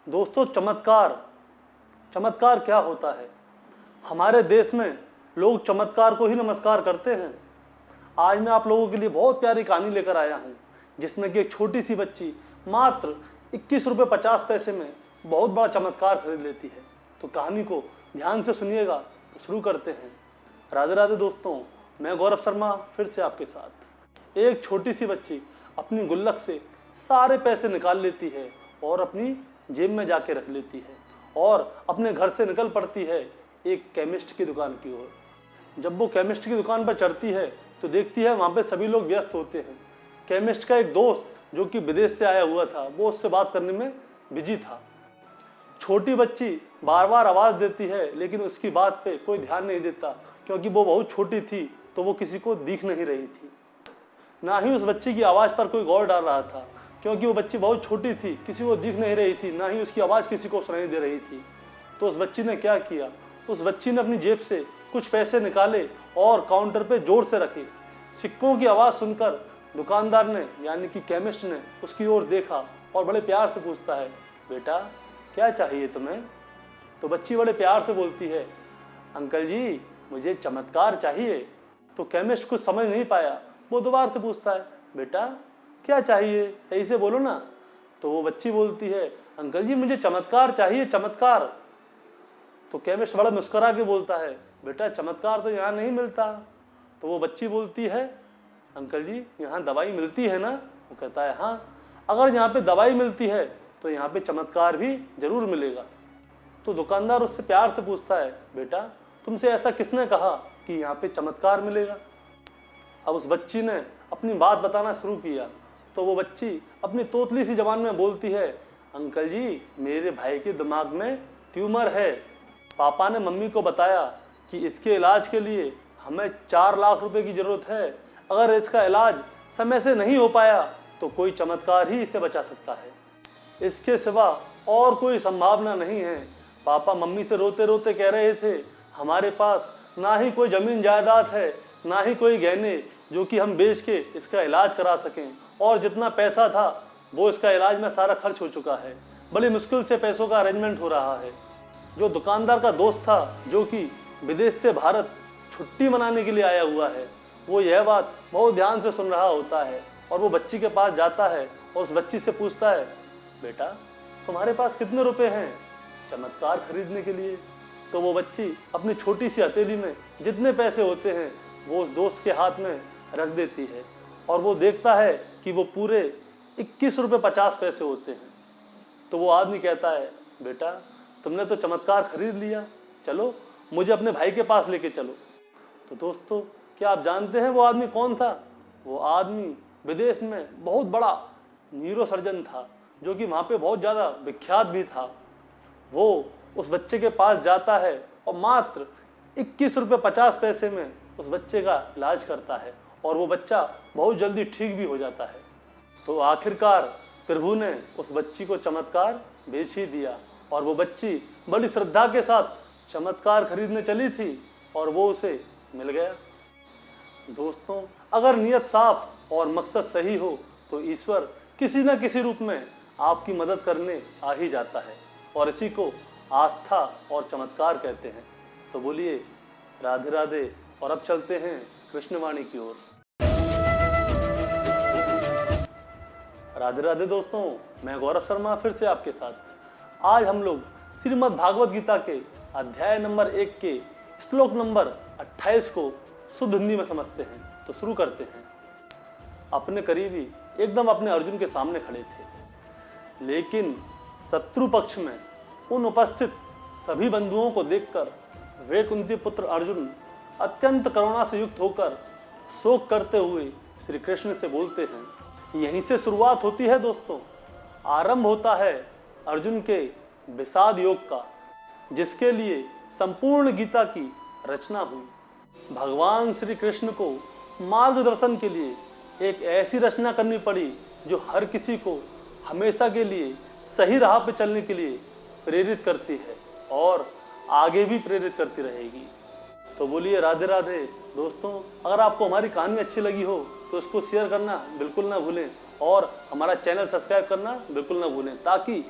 दोस्तों, चमत्कार क्या होता है? हमारे देश में लोग चमत्कार को ही नमस्कार करते हैं। आज मैं आप लोगों के लिए बहुत प्यारी कहानी लेकर आया हूँ, जिसमें कि एक छोटी सी बच्ची मात्र 21 रुपये 50 पैसे में बहुत बड़ा चमत्कार खरीद लेती है। तो कहानी को ध्यान से सुनिएगा। तो शुरू करते हैं। राधे राधे दोस्तों, मैं गौरव शर्मा फिर से आपके साथ। एक छोटी सी बच्ची अपनी गुल्लक से सारे पैसे निकाल लेती है और अपनी जेब में जाके रख लेती है और अपने घर से निकल पड़ती है एक केमिस्ट की दुकान की ओर। जब वो केमिस्ट की दुकान पर चढ़ती है तो देखती है वहाँ पे सभी लोग व्यस्त होते हैं। केमिस्ट का एक दोस्त जो कि विदेश से आया हुआ था, वो उससे बात करने में बिजी था। छोटी बच्ची बार बार आवाज़ देती है, लेकिन उसकी बात पे कोई ध्यान नहीं देता, क्योंकि वो बहुत छोटी थी तो वो किसी को दिख नहीं रही थी। ना ही उस बच्ची की आवाज़ पर कोई गौर डाल रहा था, क्योंकि वो बच्ची बहुत छोटी थी, किसी को दिख नहीं रही थी, ना ही उसकी आवाज़ किसी को सुनाई दे रही थी। तो उस बच्ची ने क्या किया, उस बच्ची ने अपनी जेब से कुछ पैसे निकाले और काउंटर पे जोर से रखे। सिक्कों की आवाज़ सुनकर दुकानदार ने, यानी कि केमिस्ट ने, उसकी ओर देखा और बड़े प्यार से पूछता है, बेटा क्या चाहिए तुम्हें? तो बच्ची बड़े प्यार से बोलती है, अंकल जी मुझे चमत्कार चाहिए। तो केमिस्ट कुछ समझ नहीं पाया, वो दोबारा से पूछता है, बेटा क्या चाहिए, सही से बोलो ना। तो वो बच्ची बोलती है, अंकल जी मुझे चमत्कार चाहिए, चमत्कार। तो केमिस्ट बड़ा मुस्कुरा के बोलता है, बेटा चमत्कार तो यहाँ नहीं मिलता। तो वो बच्ची बोलती है, अंकल जी यहाँ दवाई मिलती है ना? वो कहता है, हाँ, अगर यहाँ पे दवाई मिलती है तो यहाँ पे चमत्कार भी जरूर मिलेगा। तो दुकानदार उससे प्यार से पूछता है, बेटा तुमसे ऐसा किसने कहा कि यहाँ पे चमत्कार मिलेगा? अब उस बच्ची ने अपनी बात बताना शुरू किया। तो वो बच्ची अपनी तोतली सी जबान में बोलती है, अंकल जी मेरे भाई के दिमाग में ट्यूमर है। पापा ने मम्मी को बताया कि इसके इलाज के लिए हमें 4 लाख रुपए की ज़रूरत है। अगर इसका इलाज समय से नहीं हो पाया तो कोई चमत्कार ही इसे बचा सकता है, इसके सिवा और कोई संभावना नहीं है। पापा मम्मी से रोते रोते कह रहे थे, हमारे पास ना ही कोई ज़मीन जायदाद है, ना ही कोई गहने जो कि हम बेच के इसका इलाज करा सकें, और जितना पैसा था वो इसका इलाज में सारा खर्च हो चुका है। बड़ी मुश्किल से पैसों का अरेंजमेंट हो रहा है। जो दुकानदार का दोस्त था, जो कि विदेश से भारत छुट्टी मनाने के लिए आया हुआ है, वो यह बात बहुत ध्यान से सुन रहा होता है और वो बच्ची के पास जाता है और उस बच्ची से पूछता है, बेटा तुम्हारे पास कितने रुपए हैं चमत्कार खरीदने के लिए? तो वो बच्ची अपनी छोटी सी हथेली में जितने पैसे होते हैं वो उस दोस्त के हाथ में रख देती है और वो देखता है कि वो पूरे 21 रुपये 50 पैसे होते हैं। तो वो आदमी कहता है, बेटा तुमने तो चमत्कार खरीद लिया, चलो मुझे अपने भाई के पास लेके चलो। तो दोस्तों, क्या आप जानते हैं वो आदमी कौन था? वो आदमी विदेश में बहुत बड़ा न्यूरोसर्जन था, जो कि वहाँ पे बहुत ज़्यादा विख्यात भी था। वो उस बच्चे के पास जाता है और मात्र 21 रुपये 50 पैसे में उस बच्चे का इलाज करता है और वो बच्चा बहुत जल्दी ठीक भी हो जाता है। तो आखिरकार प्रभु ने उस बच्ची को चमत्कार बेच ही दिया और वो बच्ची बड़ी श्रद्धा के साथ चमत्कार खरीदने चली थी और वो उसे मिल गया। दोस्तों, अगर नियत साफ और मकसद सही हो तो ईश्वर किसी न किसी रूप में आपकी मदद करने आ ही जाता है, और इसी को आस्था और चमत्कार कहते हैं। तो बोलिए राधे राधे, और अब चलते हैं कृष्णवाणी की ओर। राधे राधे दोस्तों, मैं गौरव शर्मा फिर से आपके साथ। आज हम लोग श्रीमद् भागवत गीता के अध्याय नंबर 1 के श्लोक नंबर 28 को शुद्ध हिंदी में समझते हैं। तो शुरू करते हैं। अपने करीबी एकदम अपने अर्जुन के सामने खड़े थे, लेकिन शत्रु पक्ष में उन उपस्थित सभी बंधुओं को देखकर वे कुंती पुत्र अर्जुन अत्यंत करुणा से युक्त होकर शोक करते हुए श्री कृष्ण से बोलते हैं। यहीं से शुरुआत होती है दोस्तों, आरंभ होता है अर्जुन के विषाद योग का, जिसके लिए संपूर्ण गीता की रचना हुई। भगवान श्री कृष्ण को मार्गदर्शन के लिए एक ऐसी रचना करनी पड़ी जो हर किसी को हमेशा के लिए सही राह पर चलने के लिए प्रेरित करती है और आगे भी प्रेरित करती रहेगी। तो बोलिए राधे राधे दोस्तों। अगर आपको हमारी कहानी अच्छी लगी हो तो इसको शेयर करना बिल्कुल ना भूलें और हमारा चैनल सब्सक्राइब करना बिल्कुल ना भूलें, ताकि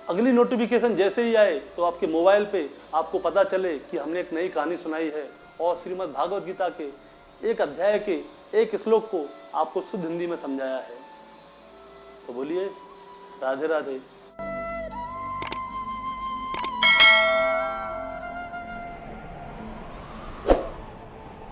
अगली नोटिफिकेशन जैसे ही आए तो आपके मोबाइल पे आपको पता चले कि हमने एक नई कहानी सुनाई है और श्रीमद् भागवत गीता के एक अध्याय के एक श्लोक को आपको शुद्ध हिंदी में समझाया है। तो बोलिए राधे राधे।